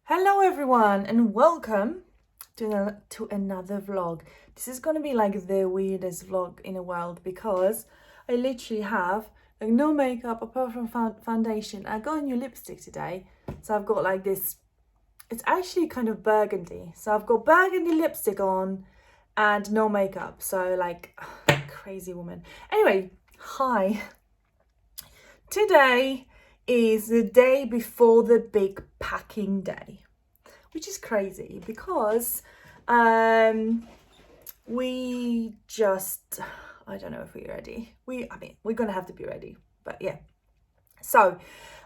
Hello everyone and welcome to another vlog. This is gonna be like the weirdest vlog in the world because I literally have like no makeup apart from foundation. I got a new lipstick today, so I've got like this, it's actually kind of burgundy. So I've got burgundy lipstick on and no makeup, so like crazy woman. Anyway, hi. Today is the day before the big packing day, which is crazy because we just, I don't know if we're ready. I mean, we're gonna have to be ready, but yeah. So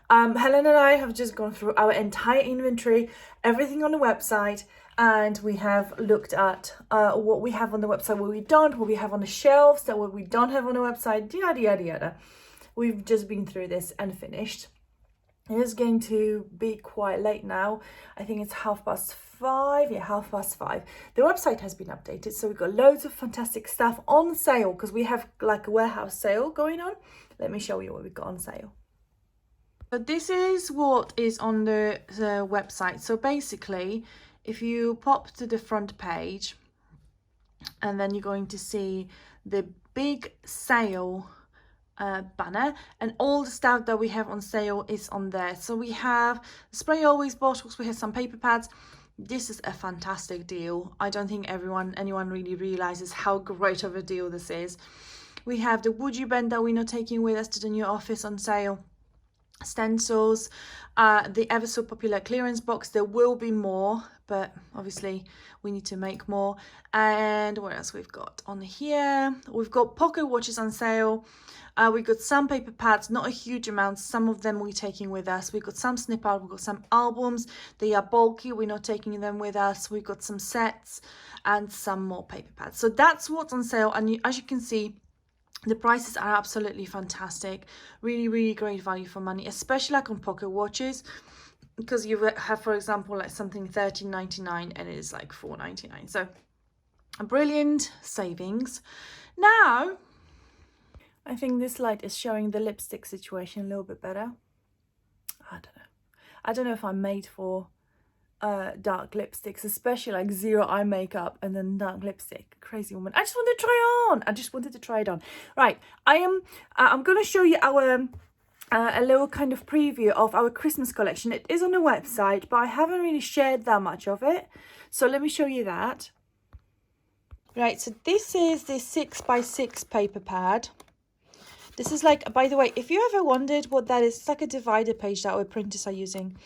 Helen and I have just gone through our entire inventory, everything on the website, and we have looked at what we have on the website, what we don't, what we have on the shelves, that what we don't have on the website, yada yada yada. We've just been through this and finished. It is going to be quite late now. I think it's 5:30. Yeah, 5:30. The website has been updated, so we've got loads of fantastic stuff on sale because we have like a warehouse sale going on. Let me show you what we've got on sale. So this is what is on the website. So basically, if you pop to the front page, and then you're going to see the big sale banner, and all the stuff that we have on sale is on there. So we have spray always bottles, we have some paper pads. This is a fantastic deal. I don't think anyone really realizes how great of a deal this is. We have the would you bend that we're not taking with us to the new office on sale, stencils, the ever so popular clearance box. There will be more, but obviously we need to make more. And what else we've got on here? We've got pocket watches on sale. We've got some paper pads, not a huge amount. Some of them we're taking with us. We've got some snip out, we've got some albums. They are bulky, we're not taking them with us. We've got some sets and some more paper pads. So that's what's on sale. And as you can see, the prices are absolutely fantastic. Really great value for money, especially like on pocket watches, because you have, for example, like something $13.99 and it is like $4.99. So a brilliant savings. Now I think this light is showing the lipstick situation a little bit better. I don't know if I'm made for dark lipsticks, especially like zero eye makeup and then dark lipstick. Crazy woman. I just wanted to try it on. Right, I'm gonna show you our a little kind of preview of our Christmas collection. It is on the website, but I haven't really shared that much of it, so let me show you that. Right, so this is the 6x6 paper pad. This is like, by the way, if you ever wondered what that is, it's like a divider page that our printers are using.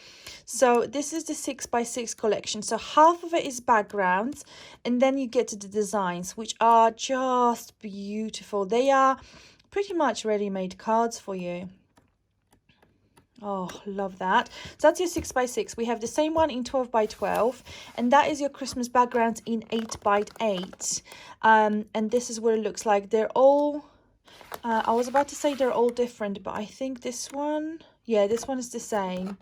So this is the 6x6 collection. So half of it is backgrounds, and then you get to the designs, which are just beautiful. They are pretty much ready-made cards for you. Oh, love that. So that's your 6x6. We have the same one in 12x12, and that is your Christmas backgrounds in 8x8. And this is what it looks like. They're all... I was about to say they're all different, but I think this one, yeah, this one is the same.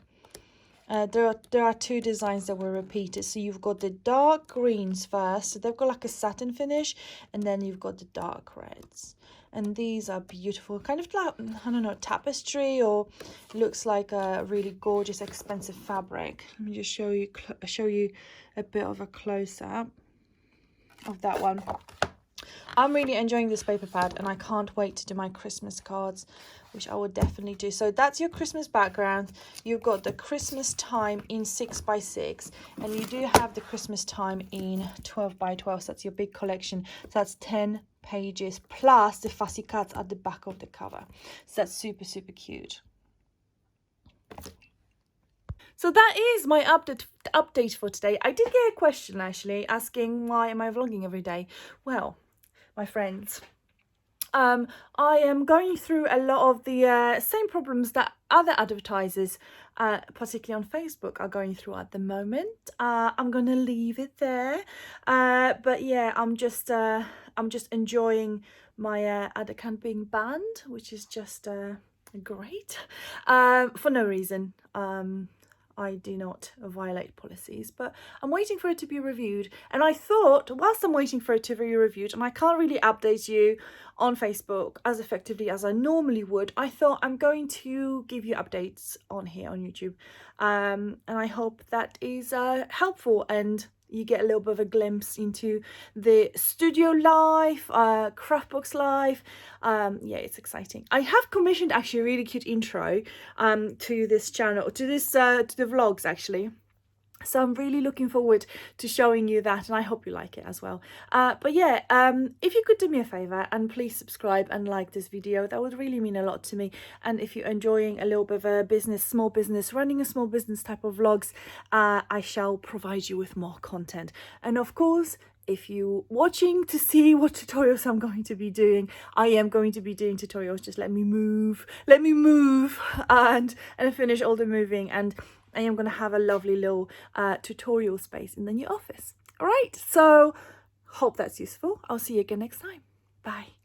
There are two designs that were repeated. So you've got the dark greens first. So they've got like a satin finish, and then you've got the dark reds. And these are beautiful, kind of like, I don't know, tapestry, or looks like a really gorgeous, expensive fabric. Let me just show you a bit of a close-up of that one. I'm really enjoying this paper pad, and I can't wait to do my Christmas cards, which I will definitely do. So that's your Christmas background. You've got the Christmas time in 6x6, and you do have the Christmas time in 12x12. So that's your big collection. So that's 10 pages plus the fussy cuts at the back of the cover. So that's super cute. So that is my update for today. I did get a question actually asking, why am I vlogging every day? Well, my friends, I am going through a lot of the same problems that other advertisers, particularly on Facebook, are going through at the moment. I'm gonna leave it there, but yeah, I'm just enjoying my ad account being banned, which is just great, for no reason. I do not violate policies, but I'm waiting for it to be reviewed. And I thought, whilst I'm waiting for it to be reviewed, and I can't really update you on Facebook as effectively as I normally would, I thought I'm going to give you updates on here on YouTube. And I hope that is helpful, and you get a little bit of a glimpse into the studio life, scrapbooks life. Yeah, it's exciting. I have commissioned actually a really cute intro to this channel, to this to the vlogs actually. So I'm really looking forward to showing you that, and I hope you like it as well. But yeah, if you could do me a favour and please subscribe and like this video, that would really mean a lot to me. And if you're enjoying a little bit of a business, small business, running a small business type of vlogs, I shall provide you with more content. And of course, if you're watching to see what tutorials I'm going to be doing, I am going to be doing tutorials. Just let me move and finish all the moving, and I am going to have a lovely little tutorial space in the new office. All right, so hope that's useful. I'll see you again next time. Bye.